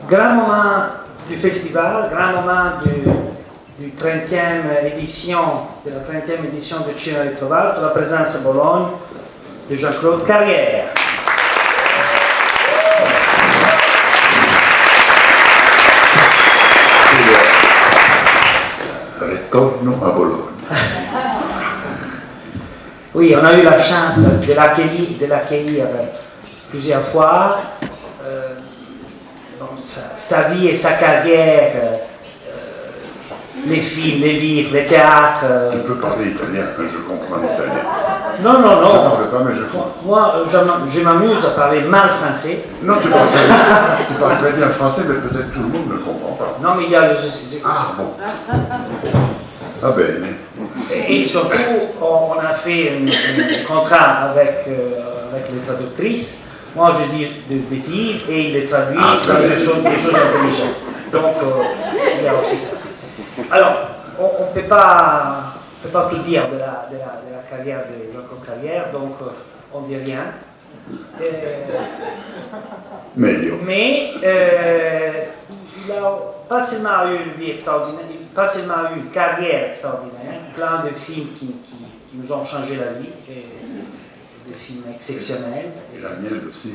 grand moment du festival, grand moment du 30e édition, de la 30e édition de Cinema Ritrovata, pour la présence à Bologne de Jean-Claude Carrière. Ritorno a Bologne. Oui, on a eu la chance de l'accueillir plusieurs fois. Sa vie et sa carrière, les films, les livres, les théâtres. Tu peux parler italien, je comprends l'italien. Non. Je ne parle pas, mais je comprends. Moi, je m'amuse à parler mal français. Non, tu parles très bien français, mais peut-être tout le monde ne comprend pas. Non, mais il y a le... Ah bon. Ah ben. Et surtout, on a fait un contrat avec les traductrices. Moi, je dis des bêtises et il les traduit dans des choses intelligentes. Donc, il y a aussi ça. Alors, on ne peut pas tout dire de la carrière de Jean-Claude Carrière, donc on ne dit rien. Mais il n'a pas seulement eu une vie extraordinaire, pas seulement eu une carrière extraordinaire, plein de films qui nous ont changé la vie. Des films exceptionnels. Et la mienne aussi.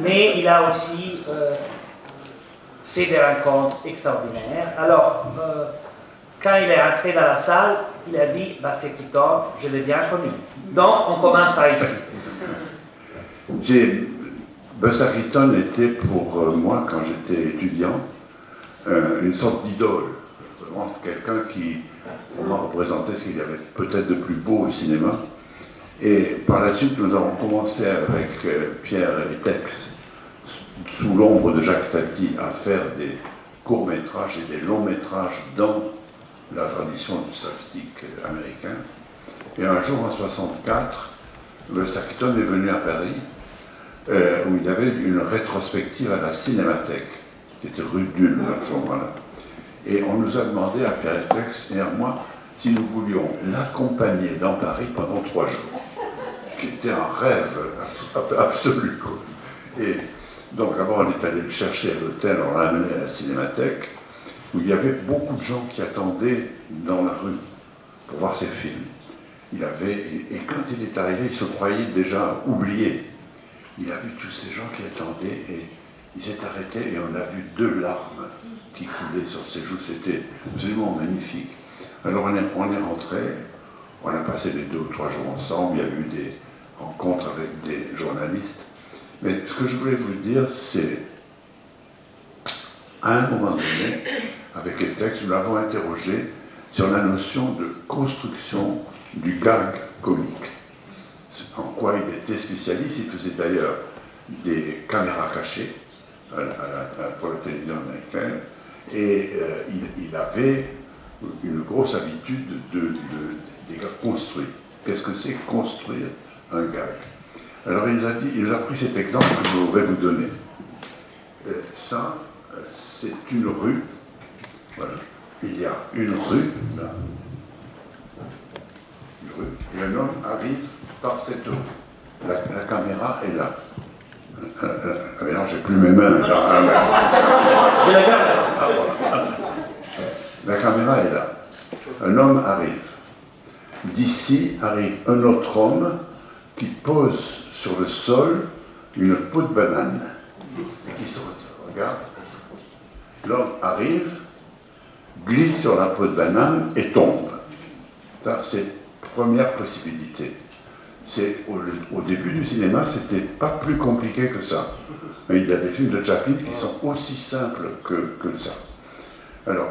Mais il a aussi fait des rencontres extraordinaires. Alors, quand il est entré dans la salle, il a dit Buster Keaton, je l'ai bien connu. Donc, on commence par ici. Buster Keaton était pour moi, quand j'étais étudiant, une sorte d'idole. Vraiment, c'est quelqu'un qui, pour moi, représentait ce qu'il y avait peut-être de plus beau au cinéma. Et par la suite, nous avons commencé avec Pierre et Tex, sous l'ombre de Jacques Tati, à faire des courts-métrages et des longs-métrages dans la tradition du slapstick américain. Et un jour, en 1964, Buster Keaton est venu à Paris, où il y avait une rétrospective à la Cinémathèque, qui était rue d'Ulm à ce moment-là. Et on nous a demandé, à Pierre et Tex et à moi, si nous voulions l'accompagner dans Paris pendant 3 jours. Ce qui était un rêve absolu. Quoi. Et donc, d'abord, on est allé le chercher à l'hôtel, on l'a amené à la Cinémathèque, où il y avait beaucoup de gens qui attendaient dans la rue pour voir ses films. Et quand il est arrivé, il se croyait déjà oublié. Il a vu tous ces gens qui attendaient et il s'est arrêté et on a vu 2 larmes qui coulaient sur ses joues. C'était absolument magnifique. Alors on est rentré, on a passé les 2 ou 3 jours ensemble, il y a eu des rencontres avec des journalistes. Mais ce que je voulais vous dire, c'est, à un moment donné, avec les textes, nous l'avons interrogé sur la notion de construction du gag comique. En quoi il était spécialiste, il faisait d'ailleurs des caméras cachées pour la télévision américaine, et il avait une grosse habitude des gags construits. Qu'est-ce que c'est construire un gag? Alors il nous a pris cet exemple que je voudrais vous donner. Ça, c'est une rue. Voilà. Il y a une rue, là. Une rue. Et un homme arrive par cette rue. La caméra est là. Mais non, j'ai plus mes mains. Je la garde. La caméra est là. Un homme arrive. D'ici arrive un autre homme qui pose sur le sol une peau de banane et qui se regarde. L'homme arrive, glisse sur la peau de banane et tombe. Ça, c'est la première possibilité. Au début du cinéma, c'était pas plus compliqué que ça. Mais il y a des films de Chaplin qui sont aussi simples que ça. Alors,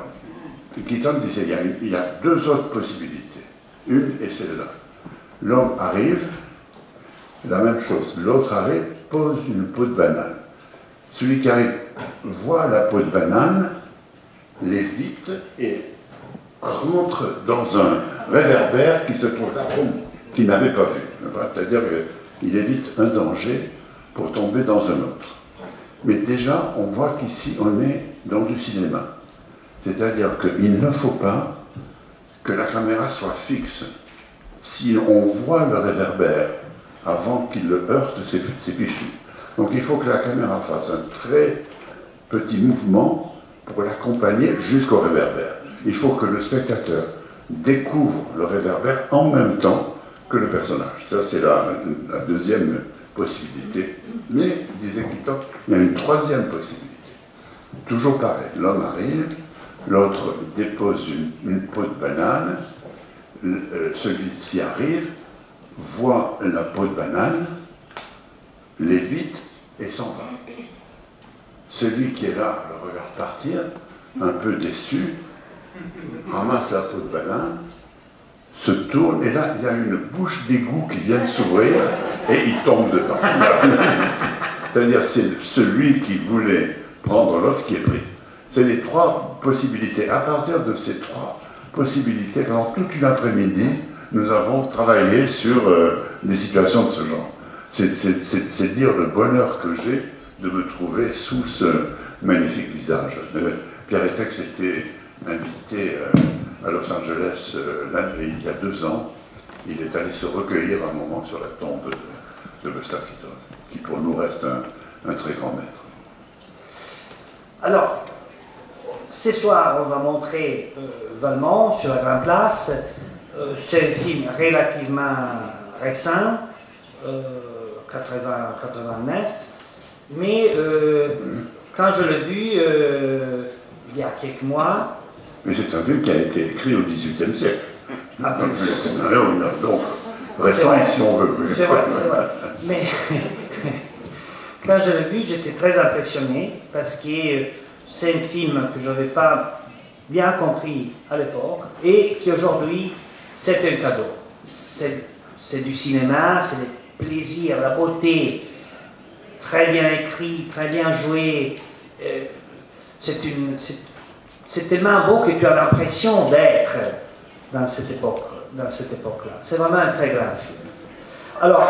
Keaton disait, il y a 2 autres possibilités. Une est celle-là. L'homme arrive, la même chose. L'autre arrive, pose une peau de banane. Celui qui arrive voit la peau de banane, l'évite et rentre dans un réverbère qui se trouve là, qu'il n'avait pas vu. C'est-à-dire qu'il évite un danger pour tomber dans un autre. Mais déjà, on voit qu'ici, on est dans du cinéma. C'est-à-dire qu'il ne faut pas que la caméra soit fixe. Si on voit le réverbère avant qu'il le heurte, c'est fichu. Donc il faut que la caméra fasse un très petits mouvements pour l'accompagner jusqu'au réverbère. Il faut que le spectateur découvre le réverbère en même temps que le personnage. Ça, c'est la deuxième possibilité. Mais, disait Clitoc, il y a une troisième possibilité. Toujours pareil, l'homme arrive, l'autre dépose une peau de banane, celui-ci arrive, voit la peau de banane, l'évite et s'en va. Celui qui est là le regarde partir, un peu déçu, ramasse la peau de banane, se tourne, et là, il y a une bouche d'égout qui vient de s'ouvrir, et il tombe dedans. C'est-à-dire, c'est celui qui voulait prendre l'autre qui est pris. C'est les trois possibilités. À partir de ces trois possibilités, pendant toute une après-midi, nous avons travaillé sur des situations de ce genre. C'est dire le bonheur que j'ai de me trouver sous ce magnifique visage. Pierre Etex était invité à Los Angeles il y a 2 ans. Il est allé se recueillir un moment sur la tombe de Buster Keaton, qui pour nous reste un très grand maître. Alors, ce soir, on va montrer Valmont sur la Grande Place. C'est un film relativement récent, 89, mais quand je l'ai vu il y a quelques mois... Mais c'est un film qui a été écrit au XVIIIe siècle. Ah, donc, récent si on veut. C'est vrai, c'est vrai. Mais quand je l'ai vu, j'étais très impressionné parce que c'est un film que je n'avais pas bien compris à l'époque et qui aujourd'hui, c'est un cadeau. C'est du cinéma, c'est le plaisir, la beauté, très bien écrit, très bien joué. C'est tellement beau que tu as l'impression d'être dans cette époque-là. C'est vraiment un très grand film. Alors,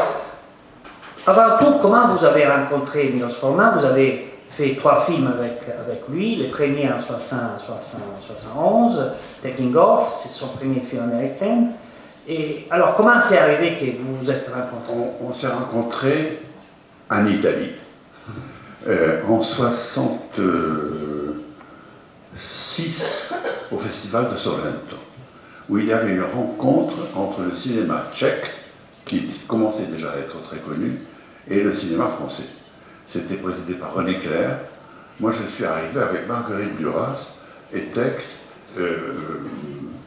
avant tout, comment vous avez rencontré Milos Forman? Vous avez fait 3 films avec lui. Le premier en 71, Taking Off, c'est son premier film américain. Et alors, comment c'est arrivé que vous vous êtes rencontrés? On s'est rencontrés en Italie, en 66, au festival de Sorrento, où il y avait une rencontre entre le cinéma tchèque, qui commençait déjà à être très connu, et le cinéma français. C'était présidé par René Clair. Moi, je suis arrivé avec Marguerite Duras, Etex,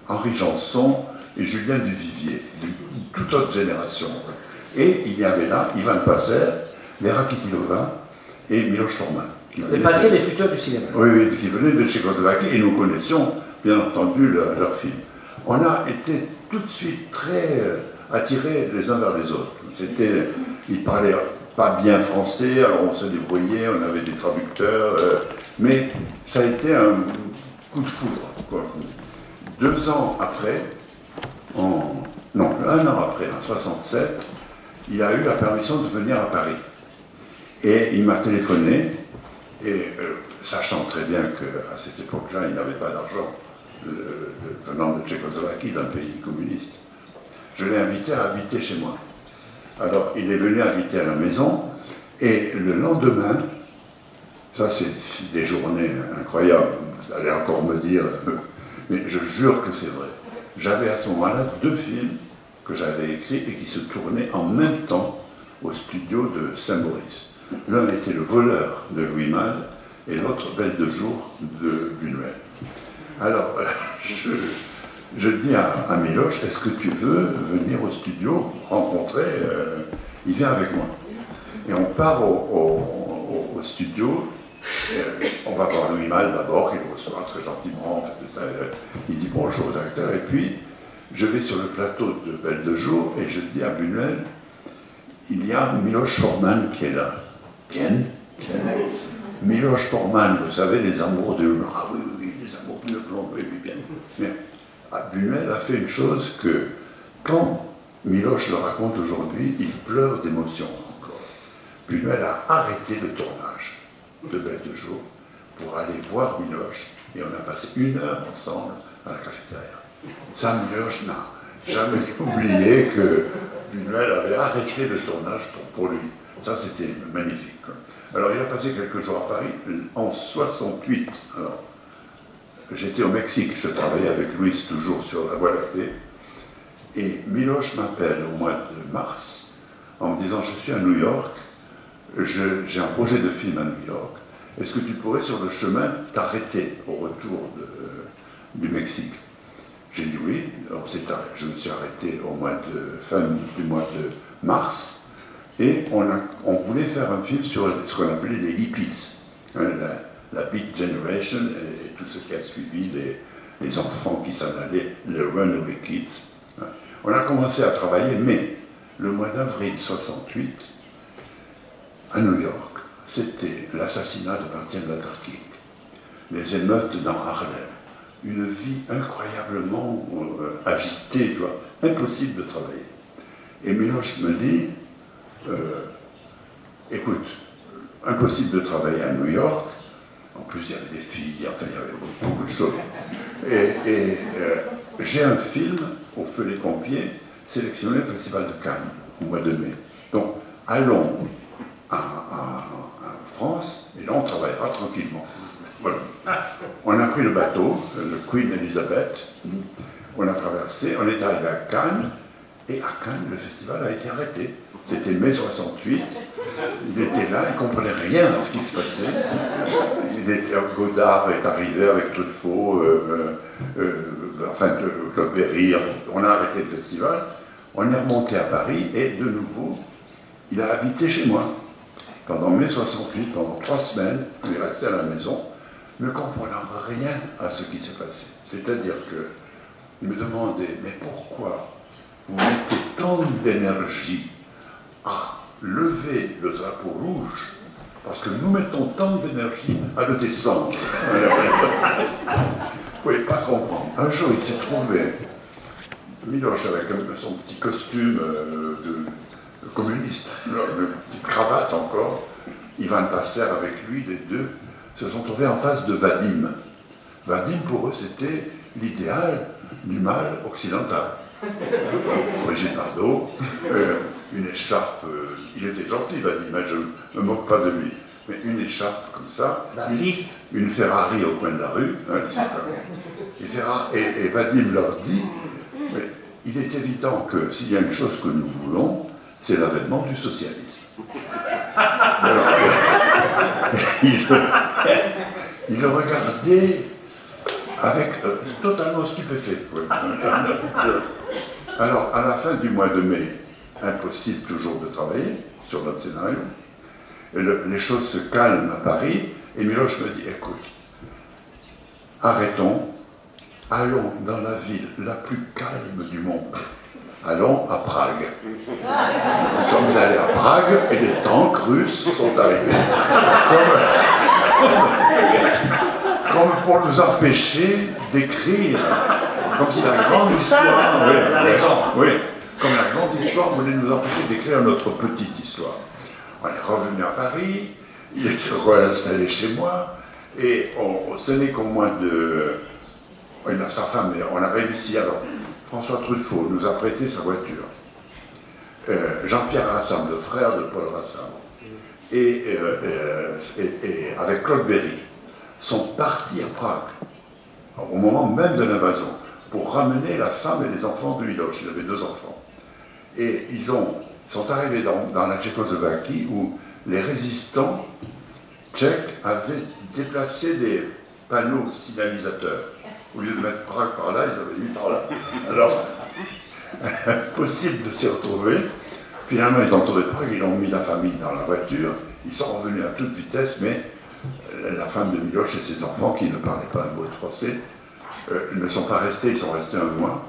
Henri Janson et Julien Duvivier, d'une toute autre génération. Et il y avait là Ivan Passer, Vera Kitilova et Milos Forman. Les passés, les futurs du cinéma. Oui, qui venaient de Tchécoslovaquie, et nous connaissions, bien entendu, leurs films. On a été tout de suite très attirés les uns vers les autres. Ils parlaient pas bien français, alors on se débrouillait, on avait des traducteurs, mais ça a été un coup de foudre, quoi. 2 ans après, un an après, en 67, il a eu la permission de venir à Paris. Et il m'a téléphoné, et sachant très bien qu'à cette époque-là, il n'avait pas d'argent, venant de Tchécoslovaquie, d'un pays communiste, je l'ai invité à habiter chez moi. Alors, il est venu habiter à la maison, et le lendemain, ça c'est des journées incroyables, vous allez encore me dire, mais je jure que c'est vrai. J'avais à ce moment-là 2 films que j'avais écrits et qui se tournaient en même temps au studio de Saint-Maurice. L'un était Le Voleur de Louis Malle et l'autre Belle de jour de Buñuel. Alors, je dis à Milos, est-ce que tu veux venir au studio rencontrer, il vient avec moi. Et on part au studio, on va voir Louis Malle d'abord, qui le reçoit très gentiment, il dit bonjour aux acteurs, et puis je vais sur le plateau de Belle de jour et je dis à Buñuel, il y a Milos Forman qui est là. Bien. Milos Forman, vous savez, les amours de... Ah oui, les amours de plomb, oui, bien. Mais Buñuel a fait une chose que, quand Milos le raconte aujourd'hui, il pleure d'émotion encore. Buñuel a arrêté le tournage de Belle de jour pour aller voir Milos, et on a passé 1 heure ensemble à la cafétéria. Ça, Milos n'a jamais oublié que Buñuel avait arrêté le tournage pour lui. Ça, c'était magnifique. Alors il a passé quelques jours à Paris, en 68. Alors, j'étais au Mexique, je travaillais avec Luis toujours sur la Voie lactée, et Miloš m'appelle au mois de mars en me disant: je suis à New York, j'ai un projet de film à New York, est-ce que tu pourrais sur le chemin t'arrêter au retour du Mexique? J'ai dit oui. Alors je me suis arrêté au fin du mois de mars, et on voulait faire un film sur ce qu'on appelait les hippies, hein, la Beat Generation et tout ce qui a suivi, les enfants qui s'en allaient, les Runaway Kids. On a commencé à travailler, mais le mois d'avril 68, à New York, c'était l'assassinat de Martin Luther King, les émeutes dans Harlem, une vie incroyablement agitée, impossible de travailler. Et Miloš me dit, écoute, impossible de travailler à New York, en plus il y avait des filles, enfin il y avait beaucoup de choses. Et j'ai un film au Feu les Pompiers, sélectionné au Festival de Cannes, au mois de mai. Donc allons à France, et là on travaillera tranquillement. Voilà. On a pris le bateau, le Queen Elizabeth, on a traversé, on est arrivé à Cannes, et à Cannes, le festival a été arrêté. C'était mai 68, il était là, il ne comprenait rien à ce qui se passait. Godard est arrivé avec Truffaut, Claude Berry, on a arrêté le festival, on est remonté à Paris, et de nouveau, il a habité chez moi. Pendant mai 68, pendant 3 semaines, il est resté à la maison, ne comprenant rien à ce qui s'est passé. C'est-à-dire qu'il me demandait, mais pourquoi vous mettez tant d'énergie à lever le drapeau rouge, parce que nous mettons tant d'énergie à le descendre? Vous ne pouvez pas comprendre. Un jour, il s'est trouvé, Miloš avec son petit costume de communiste, une petite cravate encore, Ivan Passer avec lui, les deux se sont trouvés en face de Vadim. Vadim, pour eux, c'était l'idéal du mal occidental. Brigitte Bardot, une écharpe, il était gentil, Vadim, je ne me moque pas de lui, mais une écharpe comme ça, une Ferrari au coin de la rue, hein, et Vadim leur dit, mais il est évident que s'il y a une chose que nous voulons, c'est l'avènement du socialisme. Alors, il le regardait avec totalement stupéfait. Ouais. Alors, à la fin du mois de mai, impossible toujours de travailler sur notre scénario. Et les choses se calment à Paris, et Miloš me dit, écoute, arrêtons, allons dans la ville la plus calme du monde. Allons à Prague. Nous sommes allés à Prague et les tanks russes sont arrivés comme pour nous empêcher d'écrire. Comme si la grande histoire, comme la grande histoire voulait nous empêcher d'écrire notre petite histoire. On est revenu à Paris, il est réinstallé chez moi, et ce n'est qu'au mois de... sa femme, on a réussi alors. François Truffaut nous a prêté sa voiture. Jean-Pierre Rassamble, le frère de Paul Rassamble, et avec Claude Berry, sont partis à Prague, au moment même de l'invasion, pour ramener la femme et les enfants de Miloš. Il avait 2 enfants. Et ils sont arrivés dans la Tchécoslovaquie, où les résistants tchèques avaient déplacé des panneaux signalisateurs. Au lieu de mettre Prague par là, ils avaient mis par là. Alors, impossible de s'y retrouver. Finalement, ils ont trouvé Prague, ils ont mis la famille dans la voiture, ils sont revenus à toute vitesse, mais la femme de Miloš et ses enfants, qui ne parlaient pas un mot de français, ne sont pas restés, ils sont restés 1 mois.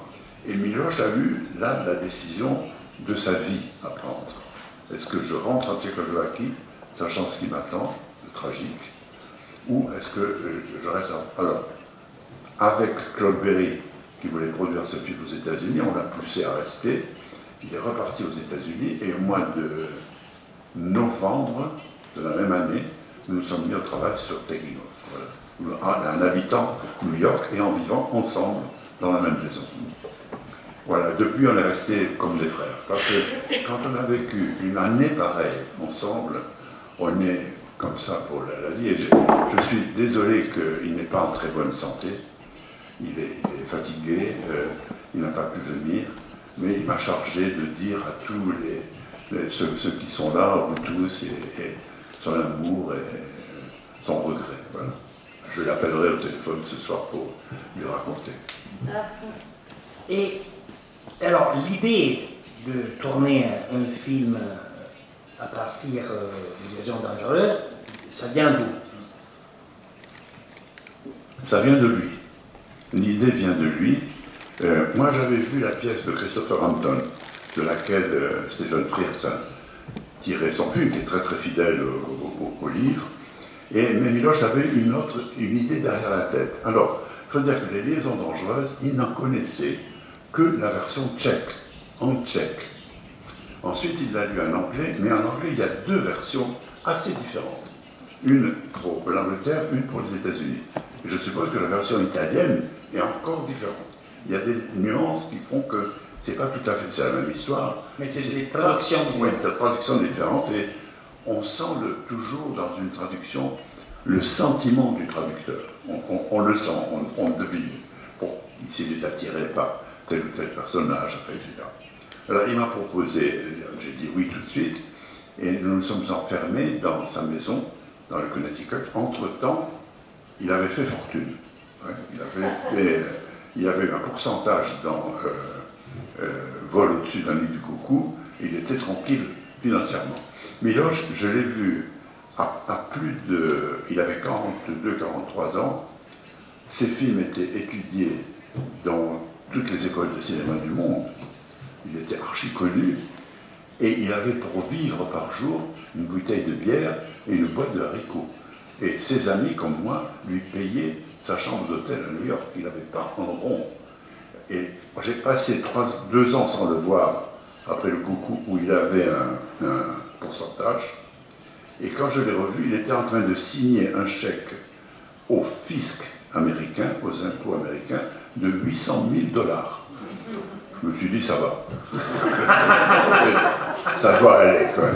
Et Miloš a eu, là, la décision de sa vie à prendre. Est-ce que je rentre en Tchécoslovaquie, sachant ce qui m'attend, de tragique, ou est-ce que je reste à... Alors, avec Claude Berry, qui voulait produire ce film aux États-Unis, on l'a poussé à rester. Il est reparti aux États-Unis, et au mois de novembre de la même année, nous nous sommes mis au travail sur Taking Off. Voilà. En habitant New York et en vivant ensemble dans la même maison. Voilà, depuis on est restés comme des frères. Parce que quand on a vécu une année pareille ensemble, on est comme ça pour la vie. Et je suis désolé qu'il n'est pas en très bonne santé. Il est fatigué, il n'a pas pu venir, mais il m'a chargé de dire à tous ceux qui sont là, vous tous, et son amour et son regret. Voilà. Je l'appellerai au téléphone ce soir pour lui raconter. Et alors, l'idée de tourner un film à partir de Liaisons dangereuses, ça vient d'où? Ça vient de lui. L'idée vient de lui. Moi, j'avais vu la pièce de Christopher Hampton, de laquelle Stephen Frears a tiré son film, qui est très très fidèle au livre. Mais Miloš avait une idée derrière la tête. Alors, il faut dire que les Liaisons dangereuses, il n'en connaissait que la version tchèque, en tchèque. Ensuite, il l'a lu en anglais, mais en anglais, il y a deux versions assez différentes. Une pour l'Angleterre, une pour les États-Unis. Je suppose que la version italienne est encore différente. Il y a des nuances qui font que c'est pas tout à fait c'est la même histoire. Mais c'est des traductions différentes. Oui, des traductions différentes, et on sent toujours dans une traduction le sentiment du traducteur. On le sent, on le devine. Bon, s'il est attiré par tel ou tel personnage, etc. Alors il m'a proposé, j'ai dit oui tout de suite, et nous nous sommes enfermés dans sa maison, dans le Connecticut. Entre-temps, il avait fait fortune. Ouais, il avait eu un pourcentage dans Vol au-dessus d'un lit du coucou, et il était tranquille financièrement. Miloš, je l'ai vu à plus de... Il avait 42-43 ans. Ses films étaient étudiés dans toutes les écoles de cinéma du monde. Il était archi connu. Et il avait pour vivre par jour une bouteille de bière et une boîte de haricots. Et ses amis, comme moi, lui payaient sa chambre d'hôtel à New York. Il n'avait pas un rond. Et j'ai passé 2 ans sans le voir, après le coucou, où il avait un pourcentage. Et quand je l'ai revu, il était en train de signer un chèque au fisc américain, aux impôts américains, de 800 000 $. Je me suis dit, ça va. Ça doit aller, quoi.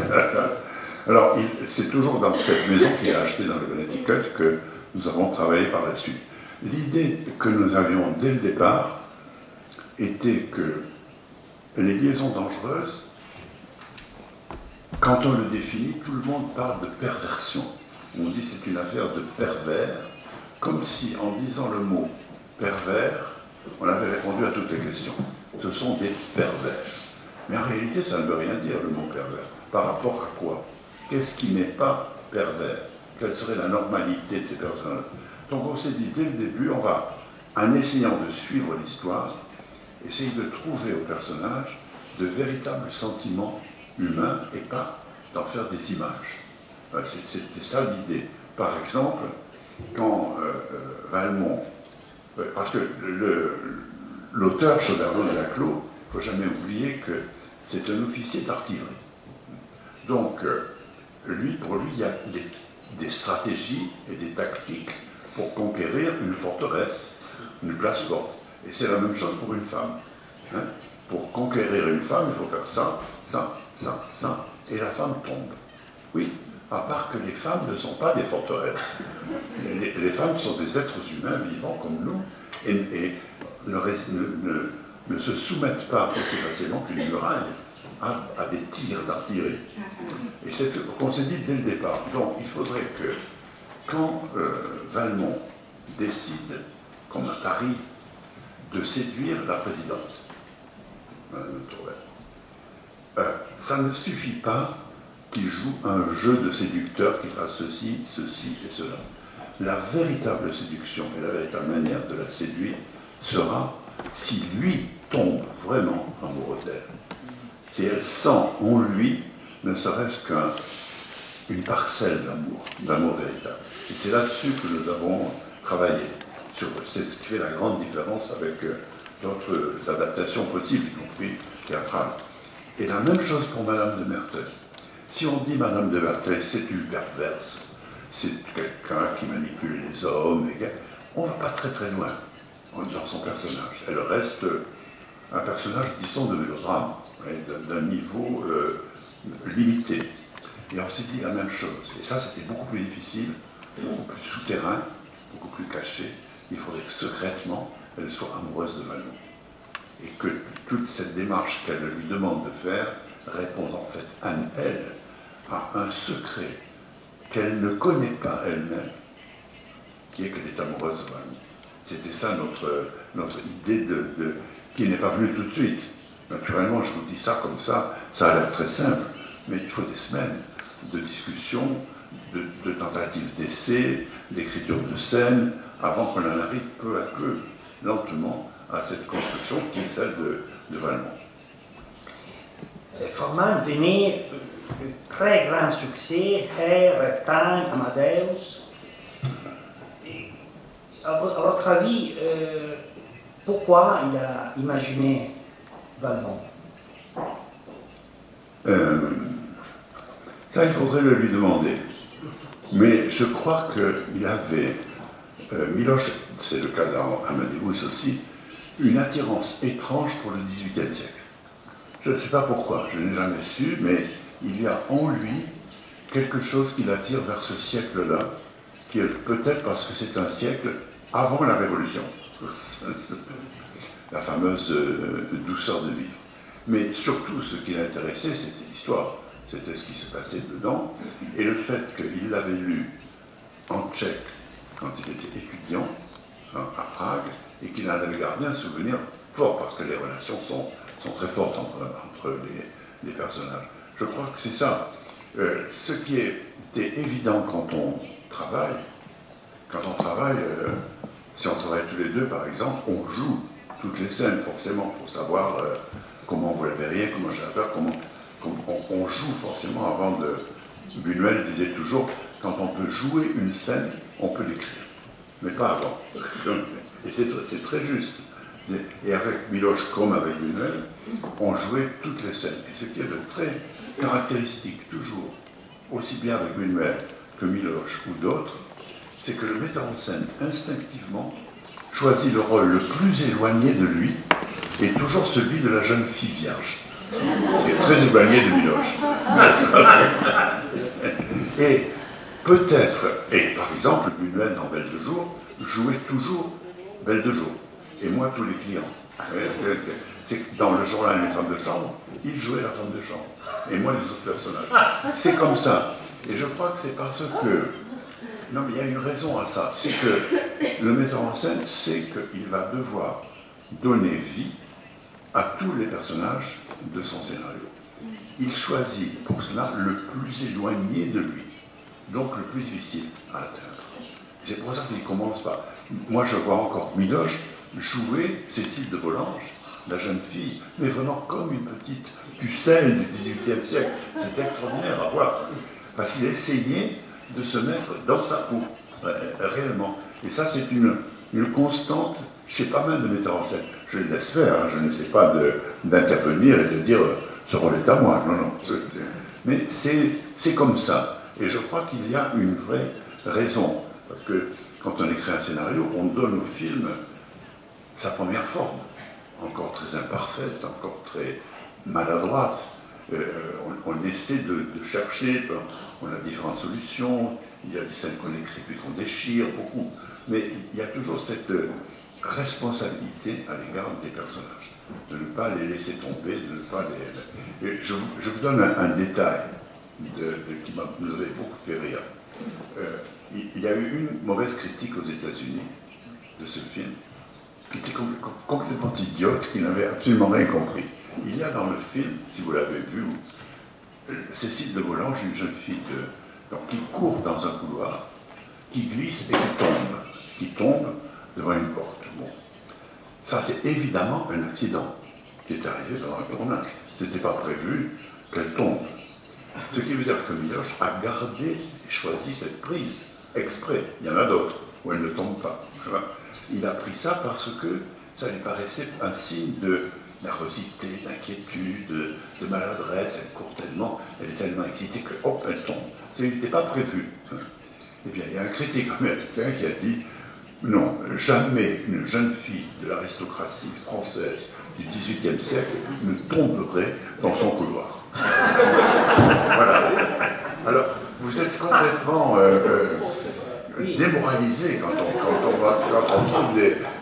Alors, c'est toujours dans cette maison qu'il a achetée dans le Connecticut que nous avons travaillé par la suite. L'idée que nous avions dès le départ était que les liaisons dangereuses, quand on le définit, tout le monde parle de perversion. On dit c'est une affaire de pervers, comme si en disant le mot pervers, on avait répondu à toutes les questions. Ce sont des pervers. Mais en réalité, ça ne veut rien dire, le mot pervers. Par rapport à quoi? Qu'est-ce qui n'est pas pervers? Quelle serait la normalité de ces personnes-là? Donc on s'est dit, dès le début, on va, en essayant de suivre l'histoire, essayer de trouver au personnage de véritables sentiments humains et pas d'en faire des images. C'était ça l'idée. Par exemple, quand Valmont, parce que l'auteur Choderlos de Laclos, il ne faut jamais oublier que c'est un officier d'artillerie. Donc, pour lui, il y a des stratégies et des tactiques pour conquérir une forteresse, une place forte. Et c'est la même chose pour une femme. Hein? Pour conquérir une femme, il faut faire ça, ça, ça, ça, et la femme tombe. Oui, à part que les femmes ne sont pas des forteresses. Les femmes sont des êtres humains vivants comme nous, et ne se soumettent pas aussi facilement qu'une muraille à des tirs d'artillerie. Et c'est ce qu'on s'est dit dès le départ. Donc il faudrait que, quand Valmont décide, comme à Paris, de séduire la présidente, Madame Tourvel, ça ne suffit pas qu'il joue un jeu de séducteur qui fasse ceci, ceci et cela. La véritable séduction et la véritable manière de la séduire sera si lui tombe vraiment amoureux d'elle. Si elle sent en lui, ne serait-ce qu'une parcelle d'amour véritable. Et c'est là-dessus que nous avons travaillé. C'est ce qui fait la grande différence avec d'autres adaptations possibles, y compris théâtrales. Et la même chose pour Madame de Merteuil. Si on dit Madame de Merteuil, c'est une perverse, c'est quelqu'un qui manipule les hommes, on ne va pas très très loin dans son personnage. Elle reste un personnage, disons, de mélodrame, d'un niveau limité. Et on s'est dit la même chose. Et ça, c'était beaucoup plus difficile, beaucoup plus souterrain, beaucoup plus caché. Il faudrait que secrètement, elle soit amoureuse de Valmont. Et que toute cette démarche qu'elle lui demande de faire réponde en fait elle, à un secret qu'elle ne connaît pas elle-même, qui est qu'elle est amoureuse de Valmont. C'était ça notre idée qui n'est pas venue tout de suite. Naturellement, je vous dis ça comme ça a l'air très simple, mais il faut des semaines de discussion, de tentatives d'essai, d'écriture de scène, avant qu'on en arrive peu à peu, lentement, à cette construction qui est celle de Valmont. Forman tenait un très grand succès, Herr, Rectang, Amadeus. Et à votre avis, pourquoi il a imaginé Valmont? Ça, il faudrait le lui demander. Mais je crois qu'il avait, Miloš, c'est le cas dans Amadeus aussi, une attirance étrange pour le XVIIIe siècle. Je ne sais pas pourquoi, je n'ai jamais su, mais il y a en lui quelque chose qui l'attire vers ce siècle-là, qui est peut-être parce que c'est un siècle avant la Révolution, la fameuse douceur de vivre. Mais surtout, ce qui l'intéressait, c'était l'histoire, c'était ce qui se passait dedans, et le fait qu'il l'avait lu en tchèque quand il était étudiant à Prague, et qu'il en avait gardé un souvenir fort, parce que les relations sont très fortes entre les personnages. Je crois que c'est ça. Ce qui était évident quand on travaille, si on travaille tous les deux par exemple, on joue toutes les scènes forcément pour savoir comment vous la verriez, comment je la fais, on joue forcément avant de... Buñuel disait toujours, quand on peut jouer une scène, on peut l'écrire, mais pas avant. Et c'est très juste. Et avec Miloš comme avec Buñuel, on jouait toutes les scènes. Et ce qui est de très caractéristique, toujours, aussi bien avec Buñuel que Miloš ou d'autres, c'est que le metteur en scène, instinctivement, choisit le rôle le plus éloigné de lui, et toujours celui de la jeune fille vierge, qui est très éloigné de Miloš. Et peut-être, et par exemple, Buñuel dans Belle de jour, jouait toujours Belle de jour. Et moi, tous les clients. C'est que dans le journal Les femmes de chambre, il jouait la femme de chambre. Et moi, les autres personnages. C'est comme ça. Et je crois que c'est parce que... Non, mais il y a une raison à ça. C'est que le metteur en scène sait qu'il va devoir donner vie à tous les personnages de son scénario. Il choisit pour cela le plus éloigné de lui. Donc le plus difficile à atteindre. C'est pour ça qu'il ne commence pas. Moi, je vois encore Miloš jouer Cécile de Volanges, la jeune fille, mais vraiment comme une petite pucelle du XVIIIe siècle. C'est extraordinaire à voir. Parce qu'il a essayé de se mettre dans sa peau, réellement. Et ça, c'est une constante chez pas mal de metteurs en scène. Je les laisse faire, hein, je n'essaie pas d'intervenir et de dire ce rôle est à moi. Non, non. Mais c'est comme ça. Et je crois qu'il y a une vraie raison. Parce que quand on écrit un scénario, on donne au film sa première forme, encore très imparfaite, encore très maladroite. On essaie de chercher, on a différentes solutions, il y a des scènes qu'on écrit puis qu'on déchire, beaucoup. Mais il y a toujours cette responsabilité à l'égard des personnages, de ne pas les laisser tomber, de ne pas les... Et je vous donne un détail qui nous avait beaucoup fait rire. Il y a eu une mauvaise critique aux États-Unis de ce film, qui était complètement idiote, qui n'avait absolument rien compris. Il y a dans le film, si vous l'avez vu, Cécile de Volanges, une jeune fille qui court dans un couloir, qui glisse et qui tombe devant une porte. Bon. Ça, c'est évidemment un accident qui est arrivé dans un tournage. Ce n'était pas prévu qu'elle tombe. Ce qui veut dire que Miloš a gardé et choisi cette prise exprès. Il y en a d'autres où elle ne tombe pas. Il a pris ça parce que ça lui paraissait un signe de nervosité, d'inquiétude, de maladresse. Elle court tellement, elle est tellement excitée que hop, elle tombe. Ça n'était pas prévu. Eh bien, il y a un critique américain qui a dit non, jamais une jeune fille de l'aristocratie française du XVIIIe siècle ne tomberait dans son couloir. Voilà. vous êtes complètement démoralisé quand on trouve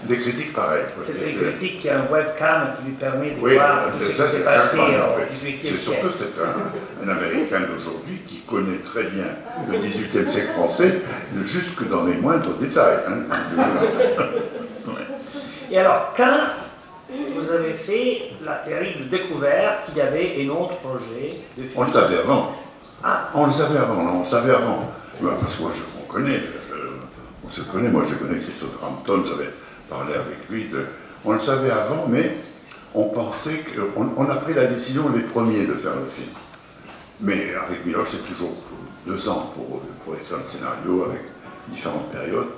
des critiques pareilles. C'est une critique qui a un webcam qui lui permet de Oui, voir tout ce qui s'est passé au c'est XVIIIe surtout siècle. un Américain d'aujourd'hui qui connaît très bien le XVIIIe siècle français, jusque dans les moindres détails. Hein. Et alors, quand vous avez fait la terrible découverte qu'il y avait un autre projet de film? On le savait avant. Ah. On le savait avant, non, on le savait avant. Parce que moi, on connaît, on se connaît, moi je connais Christopher Hampton, j'avais parlé avec lui, on le savait avant, mais on pensait qu'on a pris la décision les premiers de faire le film. Mais avec Miloš, c'est toujours 2 ans pour écrire le scénario avec différentes périodes.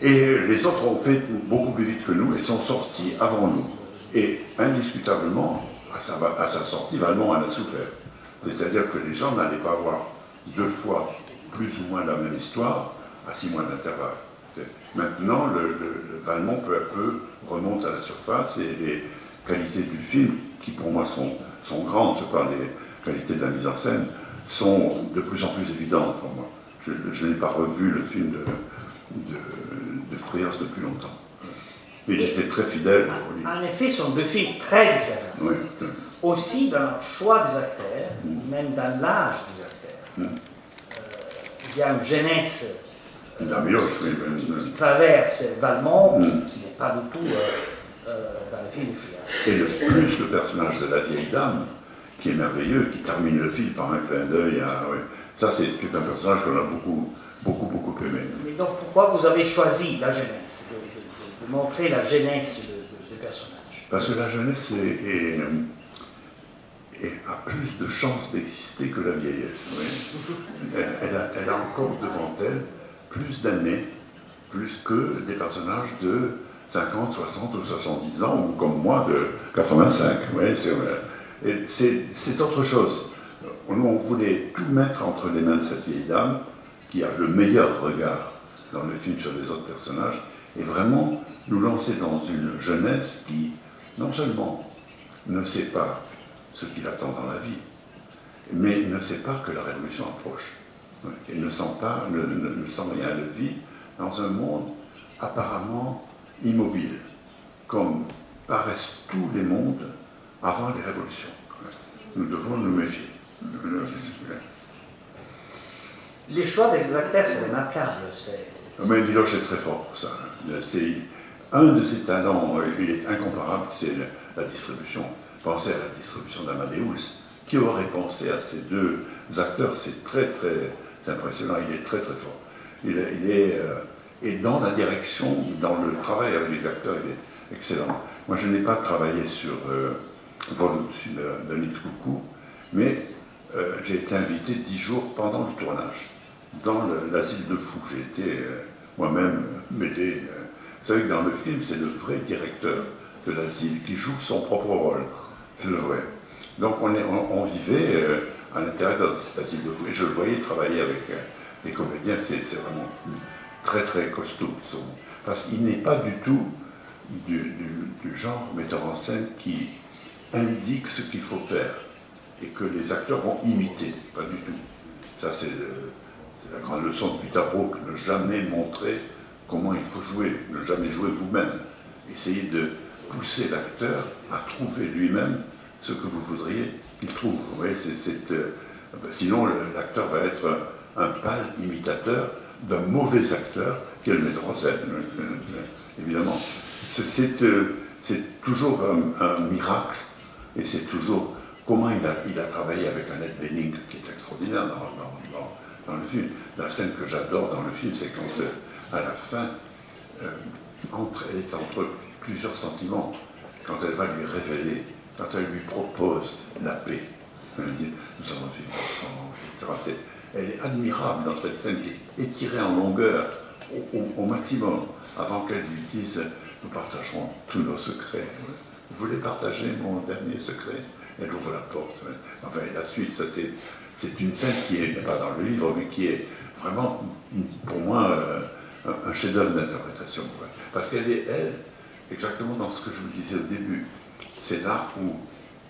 Et les autres ont fait beaucoup plus vite que nous et sont sortis avant nous. Et indiscutablement, à sa sortie, Valmont en a souffert. C'est-à-dire que les gens n'allaient pas voir 2 fois plus ou moins la même histoire à 6 mois d'intervalle. Maintenant, le Valmont peu à peu remonte à la surface et les qualités du film, qui pour moi sont grandes, je parle des qualités de la mise en scène, sont de plus en plus évidentes pour moi. Je n'ai pas revu le film de Frears depuis longtemps. Et il était très fidèle. En effet, ce sont 2 films très différents. Oui. Aussi dans le choix des acteurs, même dans l'âge des acteurs. Il y a une jeunesse qui traverse Valmont, qui n'est pas du tout dans le film de Frears. Et le personnage de la vieille dame, qui est merveilleux, qui termine le film par un clin d'œil. Ça, c'est un personnage qu'on a beaucoup aimé. Mais donc, pourquoi vous avez choisi la jeunesse, de montrer la jeunesse des personnages? Parce que la jeunesse a plus de chances d'exister que la vieillesse. Oui. Elle a encore devant elle plus d'années, plus que des personnages de 50, 60 ou 70 ans, ou comme moi de 85. Oui, c'est vrai. Et c'est autre chose. Nous, on voulait tout mettre entre les mains de cette vieille dame, qui a le meilleur regard dans le film sur les autres personnages, et vraiment nous lancer dans une jeunesse qui, non seulement ne sait pas ce qu'il attend dans la vie, mais ne sait pas que la révolution approche. Elle ne sent rien, elle vit dans un monde apparemment immobile, comme paraissent tous les mondes avant les révolutions. Nous devons nous méfier. Les choix des acteurs, c'est remarquable. Mais Miloš est très fort pour ça. C'est un de ses talents, il est incomparable, c'est la distribution. Pensez à la distribution d'Amadeus. Qui aurait pensé à ces 2 acteurs? C'est très impressionnant, il est très fort. Et dans la direction, dans le travail avec les acteurs, il est excellent. Moi, je n'ai pas travaillé sur Vol au-dessus de nid de coucou, mais j'ai été invité 10 jours pendant le tournage, dans l'asile de fous. J'ai été moi-même m'aider. Vous savez que dans le film, c'est le vrai directeur de l'asile qui joue son propre rôle. C'est le vrai. Donc on vivait à l'intérieur de cet asile de fous. Et je le voyais travailler avec les comédiens, c'est vraiment très costaud. Parce qu'il n'est pas du tout du genre metteur en scène qui indique ce qu'il faut faire et que les acteurs vont imiter. Pas du tout. Ça, c'est la grande leçon de Peter Brook, ne jamais montrer comment il faut jouer, ne jamais jouer vous-même. Essayez de pousser l'acteur à trouver lui-même ce que vous voudriez qu'il trouve. Vous voyez, sinon, l'acteur va être un pâle imitateur d'un mauvais acteur qui est le metteur en scène. Évidemment. C'est toujours un miracle, et c'est toujours comment il a travaillé avec Annette Bening, qui est extraordinaire dans le film. La scène que j'adore dans le film, c'est quand, à la fin, elle est entre plusieurs sentiments, quand elle va lui révéler, quand elle lui propose la paix. Elle dit, nous allons vivre ensemble, etc. Elle est admirable dans cette scène qui est étirée en longueur au maximum, avant qu'elle lui dise, nous partagerons tous nos secrets. Vous voulez partager mon dernier secret? Elle ouvre la porte. Enfin, la suite, ça c'est une scène qui n'est pas dans le livre, mais qui est vraiment, pour moi, un chef-d'œuvre d'interprétation. Parce qu'elle est, exactement dans ce que je vous disais au début. C'est là où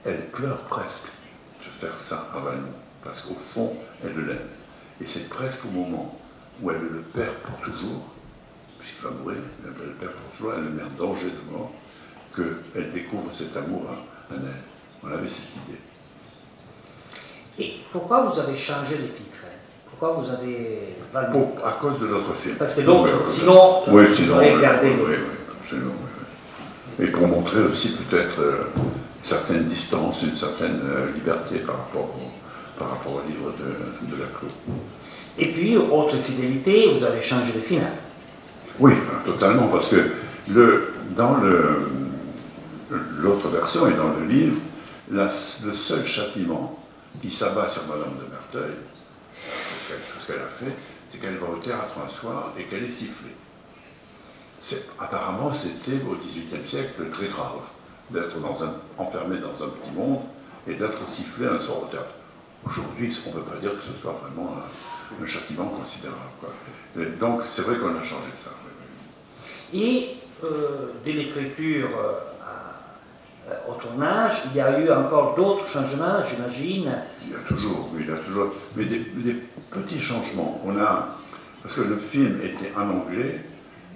elle pleure presque de faire ça à Valmont, parce qu'au fond, elle l'aime. Et c'est presque au moment où elle le perd pour toujours, puisqu'il va mourir, elle le perd pour toujours, elle le met en danger de mort, qu'elle découvre cet amour en elle. On avait cette idée. Et pourquoi vous avez changé les titres? Pourquoi vous avez... À cause de notre film. Parce que l'autre, sinon, oui, sinon, vous auriez gardé. Oui, absolument. Oui. Et pour montrer aussi peut-être une certaine distance, une certaine liberté par rapport au livre de Laclos. Et puis, autre fidélité, vous avez changé le final. Oui, totalement, parce que dans l'autre version et dans le livre, le seul châtiment qui s'abat sur Madame de Merteuil, ce qu'elle a fait, c'est qu'elle va au théâtre un soir et qu'elle est sifflée. Apparemment, c'était au XVIIIe siècle très grave d'être enfermé dans un petit monde et d'être sifflé un soir au théâtre. Aujourd'hui, on ne peut pas dire que ce soit vraiment un châtiment considérable, quoi. Donc, c'est vrai qu'on a changé ça. Et dès l'écriture au tournage, il y a eu encore d'autres changements, j'imagine. Il y a toujours. Mais des petits changements. Parce que le film était en anglais,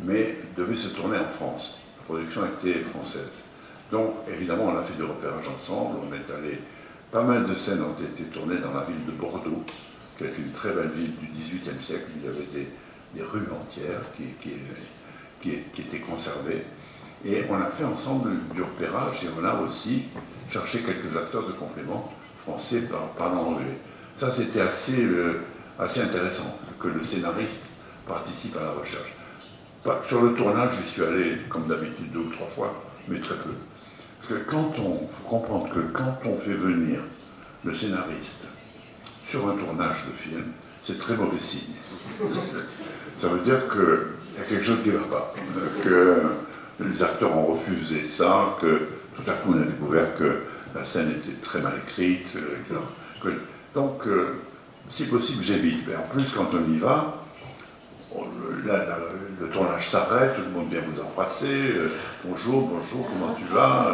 mais devait se tourner en France. La production était française. Donc, évidemment, on a fait des repérages ensemble. Pas mal de scènes ont été tournées dans la ville de Bordeaux, qui est une très belle ville du XVIIIe siècle. Il y avait des rues entières qui étaient conservées. Et on a fait ensemble du repérage et on a aussi cherché quelques acteurs de complément français parlant anglais. Ça, c'était assez intéressant, que le scénariste participe à la recherche. Sur le tournage, j'y suis allé, comme d'habitude, 2 ou 3 fois, mais très peu. Parce que faut comprendre que quand on fait venir le scénariste sur un tournage de film, c'est très mauvais signe. Ça veut dire qu'il y a quelque chose qui ne va pas, que les acteurs ont refusé ça, que tout à coup on a découvert que la scène était très mal écrite, etc. Donc, si possible, j'évite. Mais en plus, quand on y va, le tournage s'arrête, tout le monde vient vous embrasser, bonjour, comment tu vas,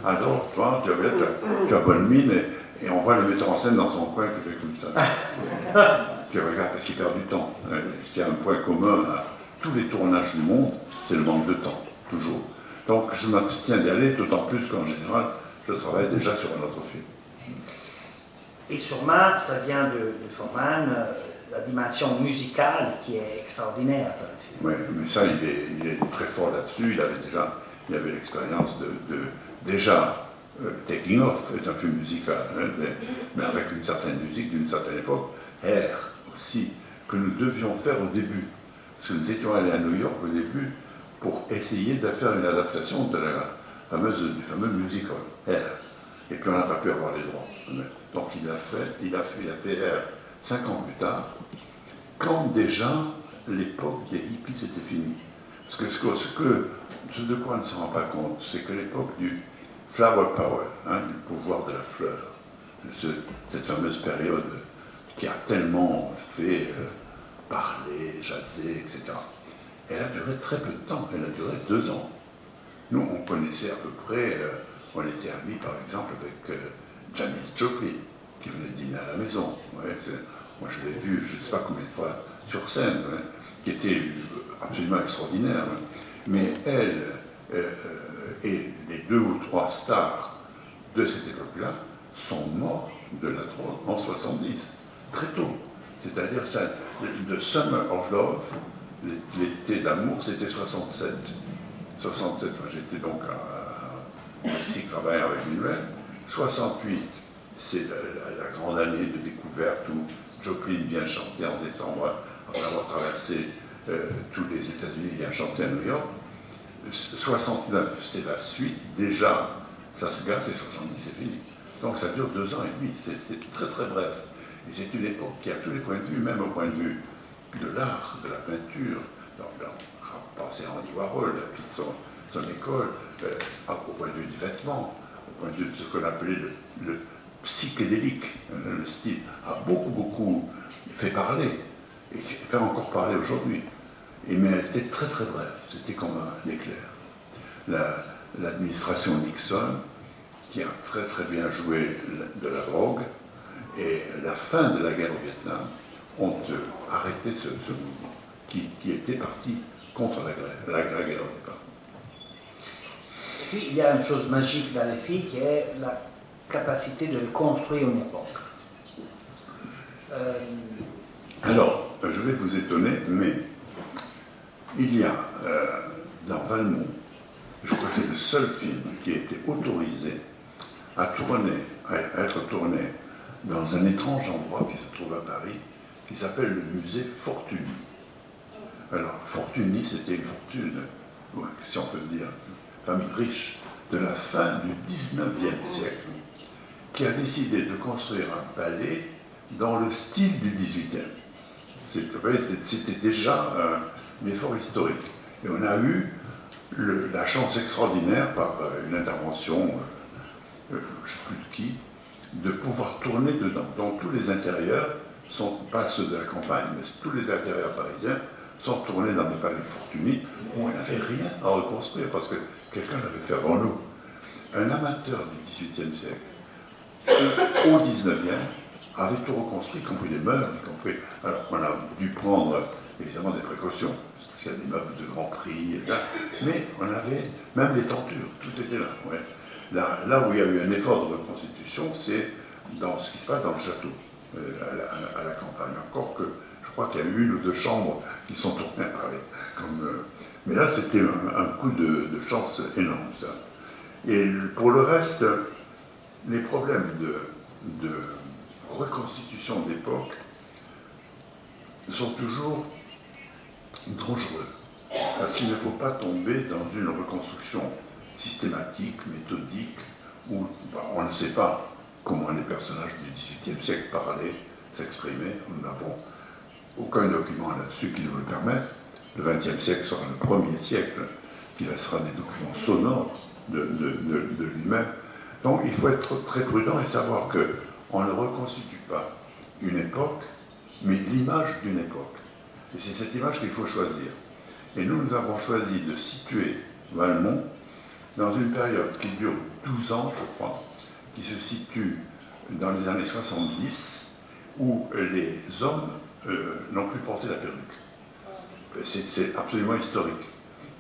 alors, toi, tu as bonne mine, et on voit le metteur en scène dans son coin qui fait comme ça. Qui regarde parce qu'il perd du temps. S'il y a un point commun à tous les tournages du monde, c'est le manque de temps, toujours. Donc je m'abstiens d'y aller, d'autant plus qu'en général, je travaille déjà sur un autre film. Et sûrement, ça vient de Forman, la dimension musicale qui est extraordinaire dans le film. Oui, mais ça, il est très fort là-dessus. Il avait l'expérience déjà. Taking Off est un film musical, mais avec une certaine musique d'une certaine époque. Air aussi, que nous devions faire au début. Parce que nous étions allés à New York au début pour essayer de faire une adaptation du fameux musical, Air. Et puis on n'a pas pu avoir les droits. Donc il a fait Air 5 ans plus tard, quand déjà l'époque des hippies était finie. Parce que ce de quoi on ne se rend pas compte, c'est que l'époque du flower power, du pouvoir de la fleur, cette fameuse période qui a tellement fait parler, jaser, etc. Elle a duré très peu de temps, elle a duré 2 ans. Nous, on connaissait à peu près, on était amis par exemple avec Janis Joplin, qui venait dîner à la maison. Ouais, moi je l'ai vu, je ne sais pas combien de fois, sur scène, qui était absolument extraordinaire. Mais elle et les 2 ou 3 stars de cette époque-là sont morts de la drogue en 70, très tôt. C'est-à-dire, le Summer of Love, l'été d'amour, c'était 67. 67, moi j'étais donc à Mexique, travailler avec Minuel. 68, c'est la grande année de découverte où Joplin vient chanter en décembre, après avoir traversé tous les États-Unis, il vient chanter à New York. 69, c'est la suite, déjà, ça se gâte, et 70, c'est fini. Donc ça dure 2 ans et demi, c'est très très bref. Et c'est une époque qui, à tous les points de vue, même au point de vue de l'art, de la peinture, pensez à Andy Warhol, à toute son école, au point de vue du vêtement, au point de vue de ce qu'on appelait le psychédélique, le style, a beaucoup fait parler, et fait encore parler aujourd'hui. Mais elle était très très brève, c'était comme un éclair. L'administration Nixon, qui a très très bien joué de la drogue, et la fin de la guerre au Vietnam, ont arrêté ce mouvement qui était parti contre la guerre au départ. Et puis il y a une chose magique dans les filles qui est la capacité de reconstruire une époque. Alors, je vais vous étonner, mais il y a dans Valmont, je crois que c'est le seul film qui a été autorisé à être tourné dans un étrange endroit qui se trouve à Paris, qui s'appelle le musée Fortuny. Alors, Fortuny, c'était une fortune, si on peut dire, une famille riche de la fin du 19e siècle, qui a décidé de construire un palais dans le style du 18e. C'était déjà un effort historique. Et on a eu la chance extraordinaire, par une intervention, je ne sais plus de qui, de pouvoir tourner dedans. Donc tous les intérieurs, pas ceux de la campagne, mais tous les intérieurs parisiens, sont tournés dans le palais Fortuny, où on n'avait rien à reconstruire, parce que quelqu'un l'avait fait avant nous. Un amateur du XVIIIe siècle, au XIXe, avait tout reconstruit, y compris les meubles, y compris... Alors, on a dû prendre, évidemment, des précautions, parce qu'il y a des meubles de grand prix, mais on avait même les tentures, tout était là. Ouais. Là où il y a eu un effort de reconstitution, c'est dans ce qui se passe dans le château, à la campagne. Encore que, je crois qu'il y a eu 1 ou 2 chambres qui sont tournées à Paris. Mais là, c'était un coup de chance énorme, ça. Et pour le reste, les problèmes de reconstitution d'époque sont toujours dangereux, parce qu'il ne faut pas tomber dans une reconstruction systématique, méthodique, où on ne sait pas comment les personnages du XVIIIe siècle parlaient, s'exprimaient. Nous n'avons aucun document là-dessus qui nous le permette. Le XXe siècle sera le premier siècle qui laissera des documents sonores de lui-même. Donc il faut être très prudent et savoir qu'on ne reconstitue pas une époque, mais l'image d'une époque. Et c'est cette image qu'il faut choisir. Et nous avons choisi de situer Valmont dans une période qui dure 12 ans, je crois, qui se situe dans les années 70, où les hommes n'ont plus porté la perruque. C'est absolument historique.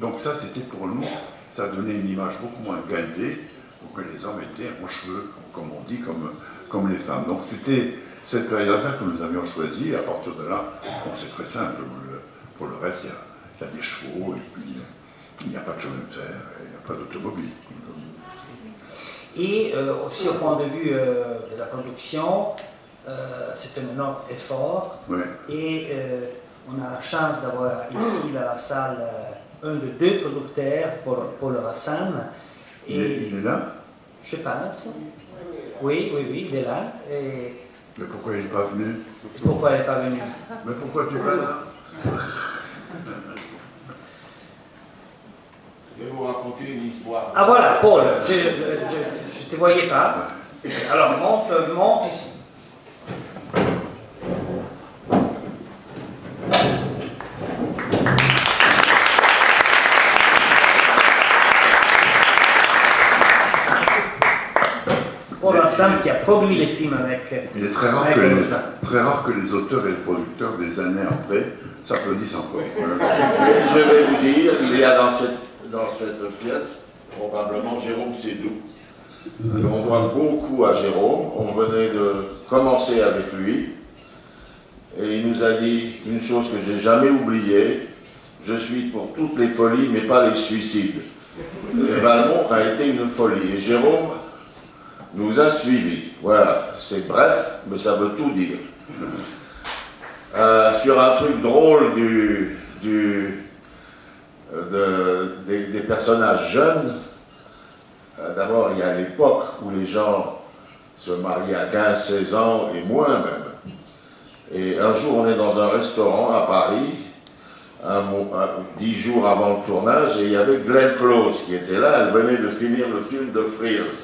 Donc ça, c'était pour nous, ça donnait une image beaucoup moins guindée, pour que les hommes étaient en cheveux, comme on dit, comme les femmes. Donc c'était cette période-là que nous avions choisie, et à partir de là, bon, c'est très simple. Pour le reste, il y a des chevaux, et puis il n'y a pas de chemin de fer, il n'y a pas d'automobile. Et aussi au point de vue de la production, c'est un énorme effort. Ouais. Et on a la chance d'avoir ici dans la salle un de 2 producteurs, Paul Rassan. Il est là? Je pense. Oui, il est là. Et mais pourquoi il n'est pas venu? Pourquoi il n'est pas venu? Mais pourquoi tu es pas là? Je vais vous raconter une histoire. Ah voilà, Paul, je ne te voyais pas. Alors monte ici. Paul Rassan qui a produit les films avec... Il est très rare que les auteurs et les producteurs, des années après, s'applaudissent encore. Je vais vous dire, il y a dans cette pièce, probablement Jérôme Sédou. On doit beaucoup à Jérôme. On venait de commencer avec lui. Et il nous a dit une chose que je n'ai jamais oubliée. Je suis pour toutes les folies, mais pas les suicides. Et Valmont a été une folie. Et Jérôme nous a suivis. Voilà, c'est bref, mais ça veut tout dire. Sur un truc drôle des personnages jeunes, d'abord il y a l'époque où les gens se mariaient à 15-16 ans et moins même. Et un jour on est dans un restaurant à Paris, 10 jours avant le tournage, et il y avait Glenn Close qui était là, elle venait de finir le film de Frears.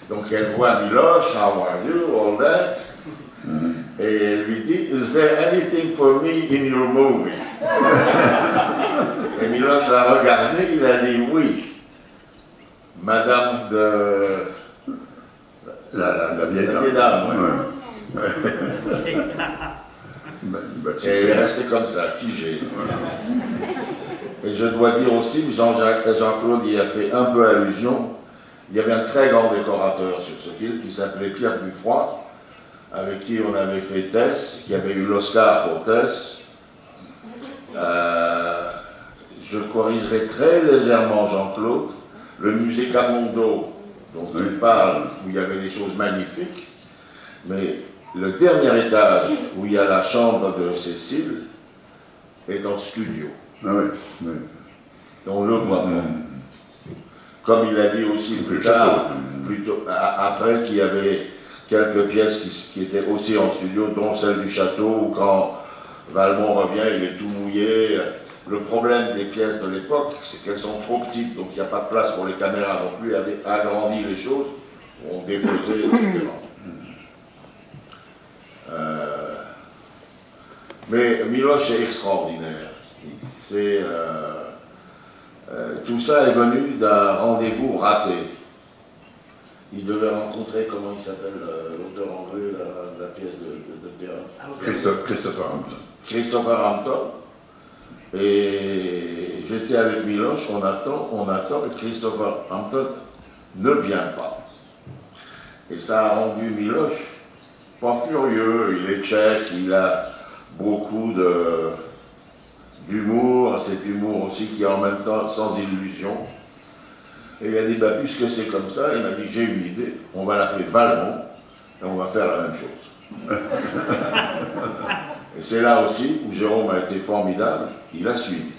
Donc elle voit Miloche, how are you, all that, et elle lui dit, is there anything for me in your movie? Et Miloche l'a regardé, il a dit oui. Madame de... La vieille dame, ouais. tu Et il sais. est resté comme ça, figé. Et je dois dire aussi, Jean-Claude y a fait un peu allusion, il y avait un très grand décorateur sur ce film qui s'appelait Pierre Buffroy, avec qui on avait fait Tess, qui avait eu l'Oscar pour Tess. Je corrigerai très légèrement Jean-Claude. Le musée Camondo, dont il parle, où il y avait des choses magnifiques, mais le dernier étage, où il y a la chambre de Cécile, est en studio. Ah oui, oui. On le voit pas. Comme il a dit aussi plus tard, après qu'il y avait quelques pièces qui étaient aussi en studio, dont celle du château, où quand Valmont revient, il est tout mouillé. Le problème des pièces de l'époque, c'est qu'elles sont trop petites, donc il n'y a pas de place pour les caméras non plus, avait agrandi les choses, on défaisait, etc. Mais Miloš est extraordinaire. Tout ça est venu d'un rendez-vous raté. Il devait rencontrer, comment il s'appelle, l'auteur anglais de la pièce de théâtre. Christopher Hampton. Christopher Hampton. Et j'étais avec Miloš, on attend, et Christopher Hampton ne vient pas. Et ça a rendu Miloš pas furieux, il est tchèque, il a beaucoup d'humour, cet humour aussi qui est en même temps sans illusion. Et il a dit, bah, puisque c'est comme ça, il m'a dit, j'ai une idée, on va l'appeler Valmont, et on va faire la même chose. Et c'est là aussi où Jérôme a été formidable, il a suivi.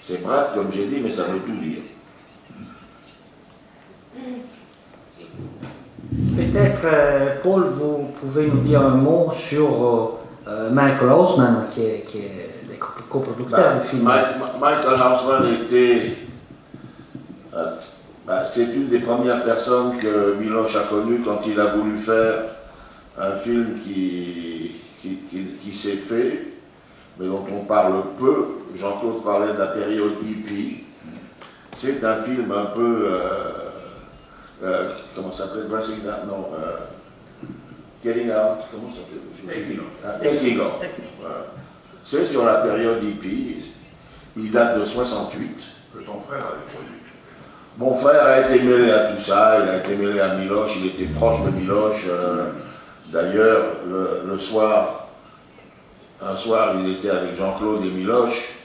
C'est bref, comme j'ai dit, mais ça veut tout dire. Peut-être, Paul, vous pouvez nous dire un mot sur Michael Haussmann, qui est le coproducteur du film. Michael Haussmann était... c'est une des premières personnes que Miloš a connues quand il a voulu faire un film qui s'est fait, mais dont on parle peu. Jean-Claude parlait de la période hippie. C'est un film un peu... comment ça s'appelle? Non. Getting Out. Comment ça s'appelle? Taking Off. Voilà. C'est sur la période hippie. Il date de 68. Que ton frère avait produit. Mon frère a été mêlé à tout ça, il a été mêlé à Miloš, il était proche de Miloš. D'ailleurs, le soir, un soir, il était avec Jean-Claude et Miloš,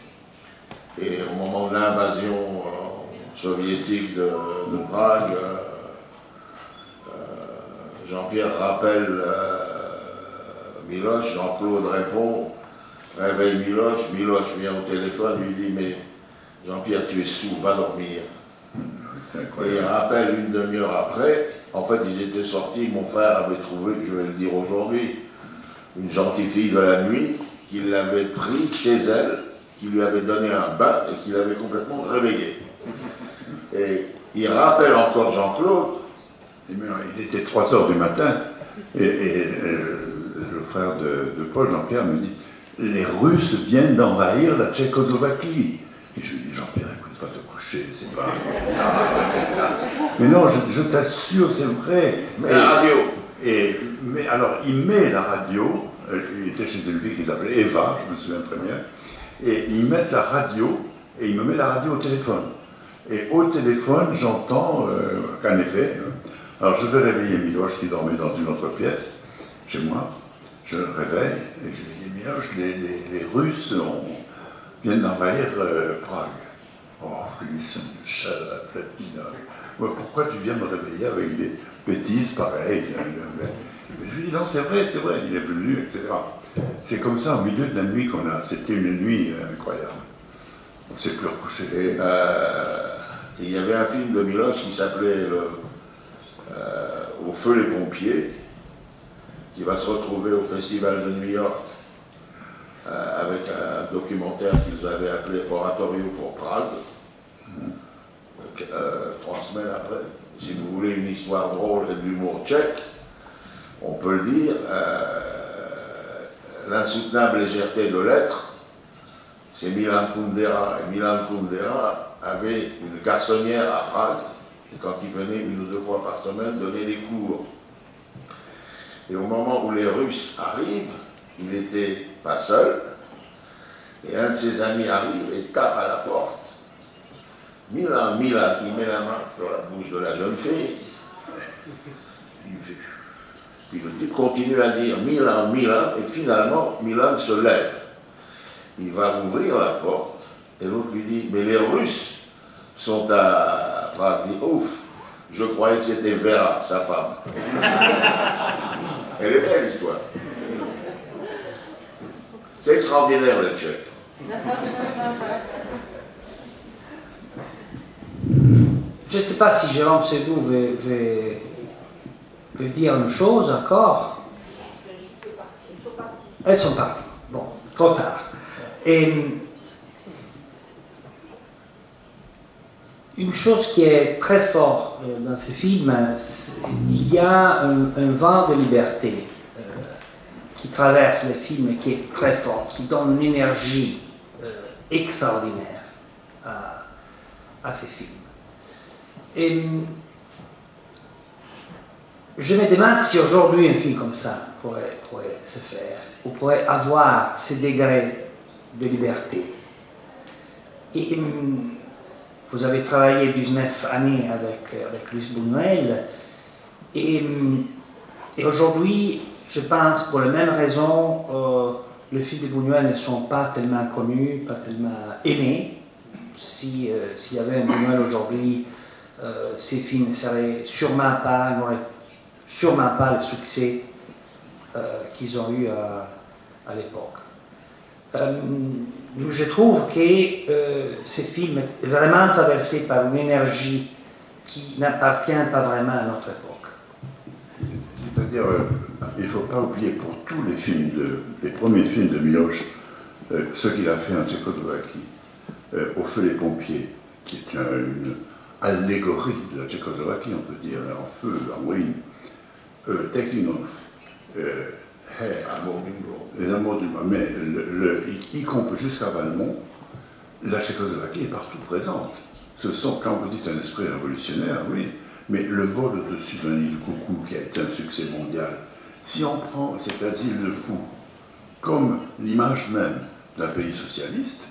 et au moment de l'invasion soviétique de Prague, Jean-Pierre rappelle Miloš, Jean-Claude répond, réveille Miloš, Miloš vient au téléphone, lui dit, mais Jean-Pierre, tu es sourd, va dormir. Et il rappelle une demi-heure après, en fait ils étaient sortis, mon frère avait trouvé, je vais le dire aujourd'hui, une gentille fille de la nuit, qui l'avait pris chez elle, qui lui avait donné un bain et qui l'avait complètement réveillé. Et il rappelle encore Jean-Claude. Il était 3 heures du matin, et le frère de Paul, Jean-Pierre, me dit « Les Russes viennent d'envahir la Tchécoslovaquie ». Et je lui dis « Jean-Pierre, écoute, va te coucher, c'est pas... » Mais non, je t'assure, c'est vrai. Mais la radio. Mais alors, il met la radio, il était chez une fille qui s'appelait Eva, je me souviens très bien, et ils mettent la radio, et il me met la radio au téléphone. Et au téléphone, j'entends qu'en effet, alors je vais réveiller Miloš qui dormait dans une autre pièce, chez moi, je le réveille, et je lui dis, Miloš, les Russes viennent d'envahir Prague. Oh, je lui dis, c'est une chaleur, pourquoi tu viens me réveiller avec des bêtises pareilles? Mais je lui dis, non, c'est vrai, il est venu, etc. C'est comme ça, au milieu de la nuit qu'on a, c'était une nuit incroyable. On ne s'est plus recouché. Il y avait un film de Miloš qui s'appelait Au feu les pompiers, qui va se retrouver au Festival de New York avec un documentaire qu'ils avaient appelé Oratorio pour Prague, 3 semaines après. Si vous voulez une histoire drôle et de l'humour tchèque, on peut le dire, l'insoutenable légèreté de l'être, c'est Milan Kundera. Et Milan Kundera avait une garçonnière à Prague, et quand il venait 1 ou 2 fois par semaine donner des cours. Et au moment où les Russes arrivent, il était pas seul, et un de ses amis arrive et tape à la porte. Milan, il met la main sur la bouche de la jeune fille. Puis le type continue à dire Milan, et finalement Milan se lève. Il va ouvrir la porte, et l'autre lui dit mais les Russes sont à Prague. Il dit ouf, je croyais que c'était Vera, sa femme. Elle est belle l'histoire. C'est extraordinaire le Tchèque. Je ne sais pas si Jérôme Sédou veut dire une chose encore. Elles sont parties. Bon, trop tard. Et une chose qui est très forte dans ce film, il y a un vent de liberté qui traverse le film et qui est très fort, qui donne une énergie extraordinaire à ces films. Et je me demande si aujourd'hui un film comme ça pourrait se faire, ou pourrait avoir ce degré de liberté. Et vous avez travaillé 19 années avec Luis Buñuel, et aujourd'hui, je pense, pour la même raison, les films de Buñuel ne sont pas tellement connus, pas tellement aimés. S'il y avait un Buñuel aujourd'hui, ces films n'auraient sûrement pas le succès qu'ils ont eu à l'époque. Je trouve que ce film est vraiment traversé par une énergie qui n'appartient pas vraiment à notre époque. C'est-à-dire, il ne faut pas oublier pour tous les films, les premiers films de Miloš, ce qu'il a fait en Tchécoslovaquie, Au feu les pompiers, qui est une allégorie de la Tchécoslovaquie, on peut dire, en feu, en ruine, Taking Off, les amours du monde, mais y compris jusqu'à Valmont, la Tchécoslovaquie est partout présente. Ce sont, quand vous dites un esprit révolutionnaire, oui, mais le vol au-dessus d'un île coucou qui a été un succès mondial, si on prend cet asile de fous comme l'image même d'un pays socialiste,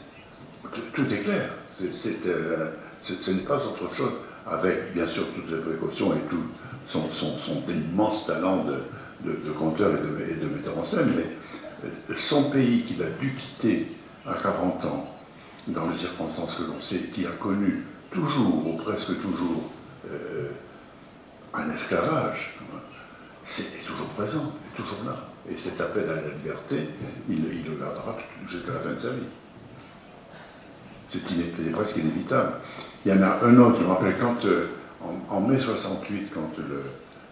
tout est clair. Ce n'est pas autre chose, avec bien sûr toutes les précautions et tout son immense talent de conteur et de metteur en scène, mais son pays qu'il a dû quitter à 40 ans, dans les circonstances que l'on sait, qui a connu toujours, ou presque toujours, un esclavage, est toujours présent, est toujours là. Et cet appel à la liberté, il le gardera jusqu'à la fin de sa vie. C'est presque inévitable. Il y en a un autre, je me rappelle, quand, en mai 68, quand le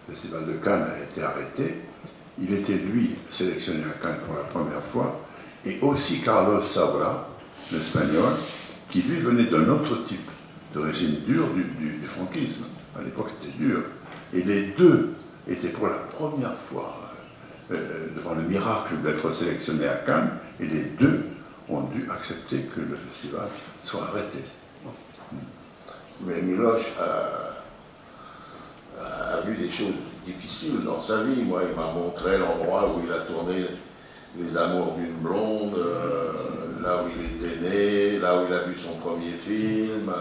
Festival de Cannes a été arrêté, il était, lui, sélectionné à Cannes pour la première fois, et aussi Carlos Saura, l'espagnol, qui lui venait d'un autre type de régime dur du franquisme. À l'époque, c'était dur. Et les deux étaient pour la première fois devant le miracle d'être sélectionnés à Cannes, et les deux ont dû accepter que le festival soit arrêté. Mais Miloš a vu des choses difficiles dans sa vie. Moi, il m'a montré l'endroit où il a tourné Les Amours d'une blonde, là où il était né, là où il a vu son premier film,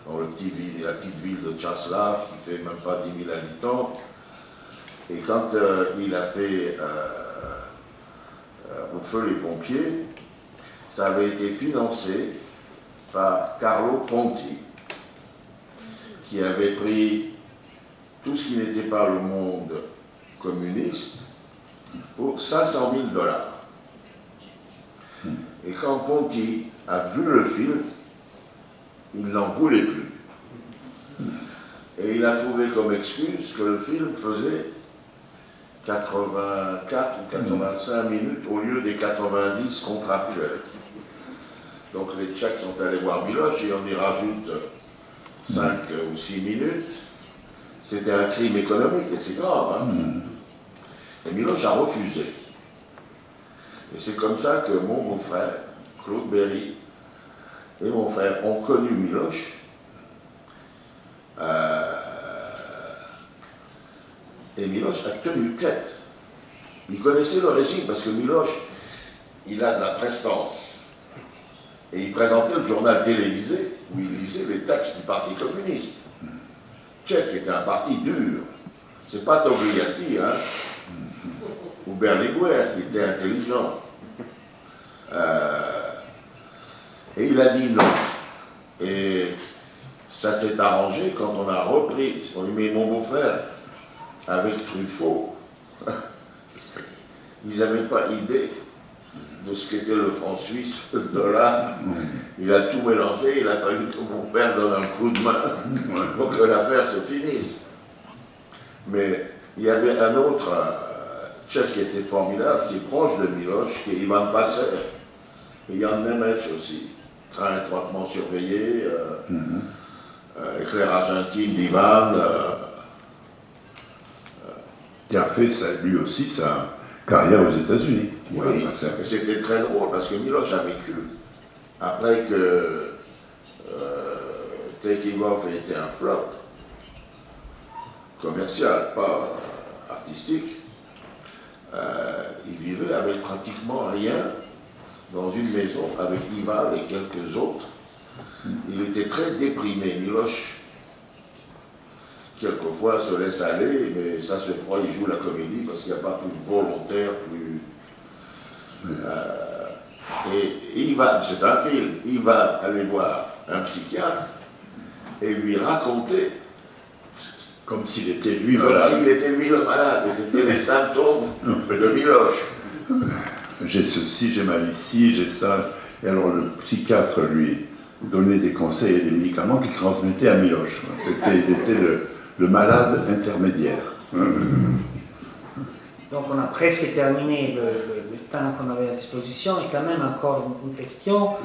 dans la petite ville de Tchaslav, qui fait même pas 10 000 habitants. Et quand il a fait Au feu les pompiers, ça avait été financé par Carlo Ponti, qui avait pris tout ce qui n'était pas le monde communiste pour 500 000 $. Et quand Ponti a vu le film, il n'en voulait plus. Et il a trouvé comme excuse que le film faisait 84 ou 85 minutes au lieu des 90 contractuels. Donc les Tchèques sont allés voir Miloš et on y rajoute 5 ou 6 minutes. C'était un crime économique et c'est grave. Hein. Et Miloš a refusé. Et c'est comme ça que mon beau-frère, Claude Berry, et mon frère ont connu Miloš. Et Miloš a tenu tête. Il connaissait le régime parce que Miloš il a de la prestance. Et il présentait le journal télévisé où il lisait les textes du Parti communiste. Tchèque était un parti dur. C'est pas Togliatti, hein, ou Berlinguer qui était intelligent. Et il a dit non. Et ça s'est arrangé quand on a repris, mais mon beau-frère, avec Truffaut, ils n'avaient pas idée de ce qu'était le franc suisse, le dollar. Il a tout mélangé, il a fallu que mon père donne un coup de main pour que l'affaire se finisse. Mais il y avait un autre Tchèque qui était formidable, qui est proche de Miloš, qui est Ivan Passer, et Jan Nemec aussi. Train étroitement surveillé, éclairage intime d'Ivan. Qui a fait lui aussi sa carrière aux États-Unis. Oui, c'était très drôle parce que Miloš a vécu. Après que Taking Off ait été un flop commercial, pas artistique, il vivait avec pratiquement rien dans une maison avec Ivan et quelques autres. Il était très déprimé. Miloš, quelquefois, se laisse aller, mais ça se croit, il joue la comédie parce qu'il n'y a pas plus volontaire, plus... et il va, c'est un film, il va aller voir un psychiatre et lui raconter comme s'il était lui malade. Comme s'il était lui le malade, et c'était les symptômes de Miloš. J'ai ceci, j'ai mal ici, j'ai ça. Et alors le psychiatre lui donnait des conseils et des médicaments qu'il transmettait à Miloš. Il était le malade intermédiaire. Donc on a presque terminé le temps qu'on avait à disposition, et quand même encore une question.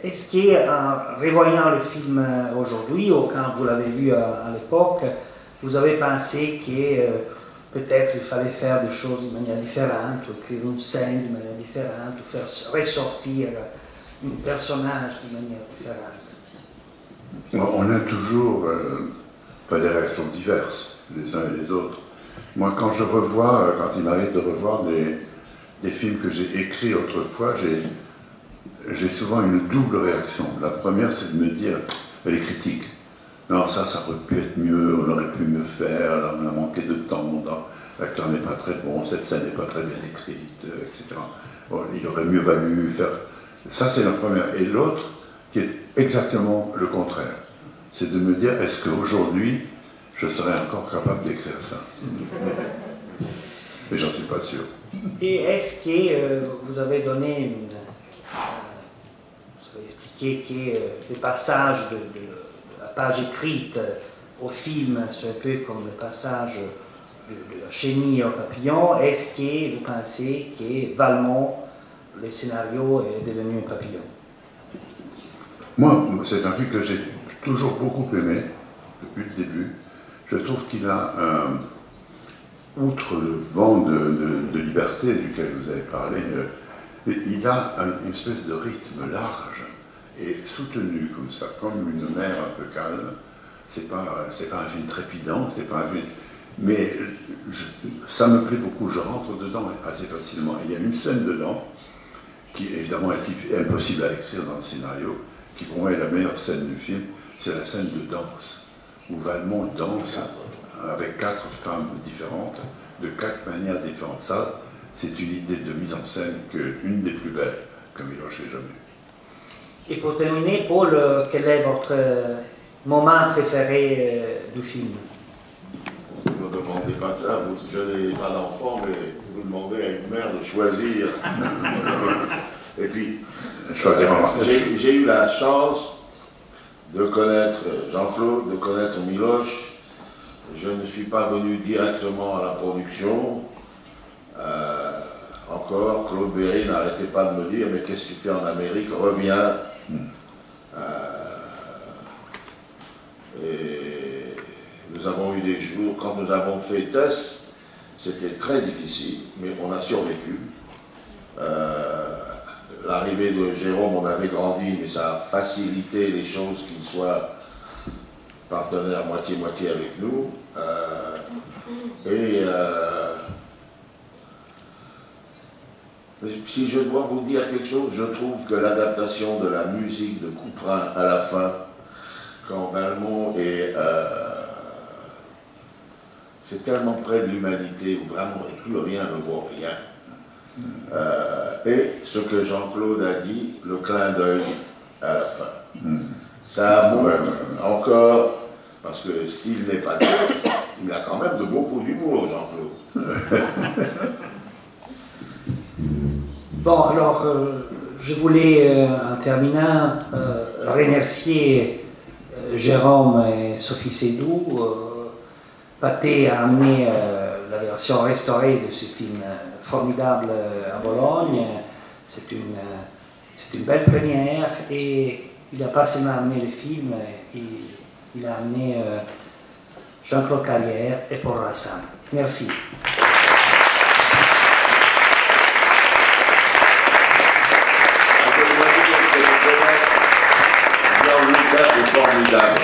Est-ce qu'en revoyant le film aujourd'hui, ou quand vous l'avez vu à l'époque, vous avez pensé que peut-être il fallait faire des choses de manière différente, ou écrire une scène de manière différente, ou faire ressortir un personnage de manière différente? On a toujours des réactions diverses, les uns et les autres. Moi, quand je revois, quand il m'arrive de revoir des films que j'ai écrits autrefois, j'ai souvent une double réaction. La première, c'est de me dire, les critiques. Non, ça aurait pu être mieux, on aurait pu mieux faire, là, on a manqué de temps, l'acteur n'est pas très bon, cette scène n'est pas très bien écrite, etc. Bon, il aurait mieux valu faire... Ça, c'est la première. Et l'autre, qui est exactement le contraire, c'est de me dire, est-ce qu'aujourd'hui, je serais encore capable d'écrire ça? Mais j'en suis pas sûr. Et est-ce que vous avez donné vous avez expliqué que les passages de la page écrite au film, c'est un peu comme le passage de la chenille au papillon. Est-ce que vous pensez que Valmont, le scénario, est devenu un papillon? Moi, c'est un film que j'ai toujours beaucoup aimé, depuis le début. Je trouve qu'il a, outre le vent de liberté duquel vous avez parlé, il a une espèce de rythme large et soutenu comme ça, comme une mer un peu calme. C'est pas un film trépidant, c'est pas un film... Mais ça me plaît beaucoup, je rentre dedans assez facilement. Il y a une scène dedans qui évidemment est impossible à écrire dans le scénario, qui pour moi est la meilleure scène du film, c'est la scène de danse, où Valmont danse avec 4 femmes différentes, de 4 manières différentes. Ça, c'est une idée de mise en scène une des plus belles que Miloš ait jamais eue. Et pour terminer, Paul, quel est votre moment préféré du film? Ne me demandez pas ça, je n'ai pas d'enfant, mais vous demandez à une mère de choisir. Et puis, j'ai eu la chance de connaître Jean-Claude, de connaître Miloš. Je ne suis pas venu directement à la production. Encore, Claude Berry n'arrêtait pas de me dire, mais qu'est-ce que tu fais en Amérique? Reviens. Et nous avons eu des jours, quand nous avons fait Tess, c'était très difficile, mais on a survécu. L'arrivée de Jérôme, on avait grandi, mais ça a facilité les choses qu'il soit partenaire moitié-moitié avec nous. Mais si je dois vous dire quelque chose, je trouve que l'adaptation de la musique de Couperin à la fin, quand Valmont est... c'est tellement près de l'humanité où vraiment plus rien ne vaut rien. Et ce que Jean-Claude a dit, le clin d'œil à la fin. Ça montre encore, parce que s'il n'est pas sûr, il a quand même de beaucoup d'humour, Jean-Claude. Bon, alors, je voulais, en terminant, remercier Jérôme et Sophie Sédou. Pathé a amené la version restaurée de ce film formidable à Bologne. C'est une belle première et il n'a pas seulement amené le film, il a amené Jean-Claude Carrière et Paul Rassin. Merci. Jean-Lucas, c'est formidable.